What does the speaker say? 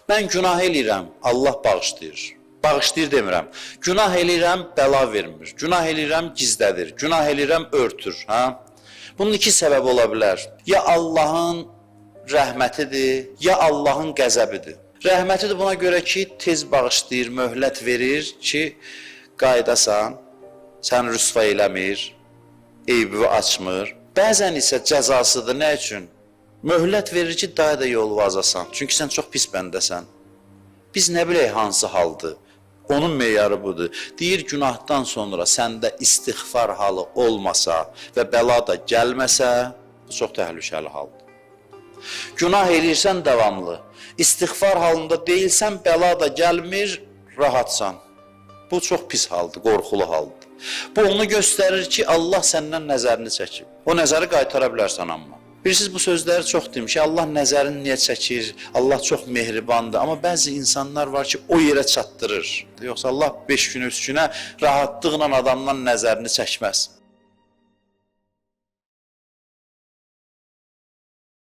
Mən günah eləyirəm, Allah bağışlayır. Bağışlayır demirəm. Günah eləyirəm, bəla vermir. Günah eləyirəm, gizlədir. Günah eləyirəm, örtür. Bunun iki səbəbi ola bilər. Ya Allahın rəhmətidir, ya Allahın qəzəbidir. Rəhmətidir buna görə ki, tez bağışlayır, möhlət verir ki, qaydasan, səni rüsva eləmir, eybi açmır. Bəzən isə cəzasıdır. Nə üçün? Möhlət verir ki, daha da yol vazasan. Çünki sən çox pis bəndəsən. Biz nə bilək hansı haldır? Onun meyarı budur. Deyir, günahdan sonra səndə istiğfar halı olmasa və bəla da gəlməsə, bu çox təhlükəli haldır. Günah eləyirsən davamlı. İstiğfar halında deyilsən, bəla da gəlmir, rahatsan. Bu çox pis haldır, qorxulu haldır. Bu onu göstərir ki, Allah səndən nəzərini çəkib. O nəzəri qaytara bilərsən amma. Bilirsiniz, bu sözləri çox demiş. Allah nəzərini niyə çəkir? Allah çox mehribandır. Amma bəzi insanlar var ki, o yerə çatdırır. Yoxsa Allah 5 gün, 3 günə rahatlıqla adamdan nəzərini çəkməz.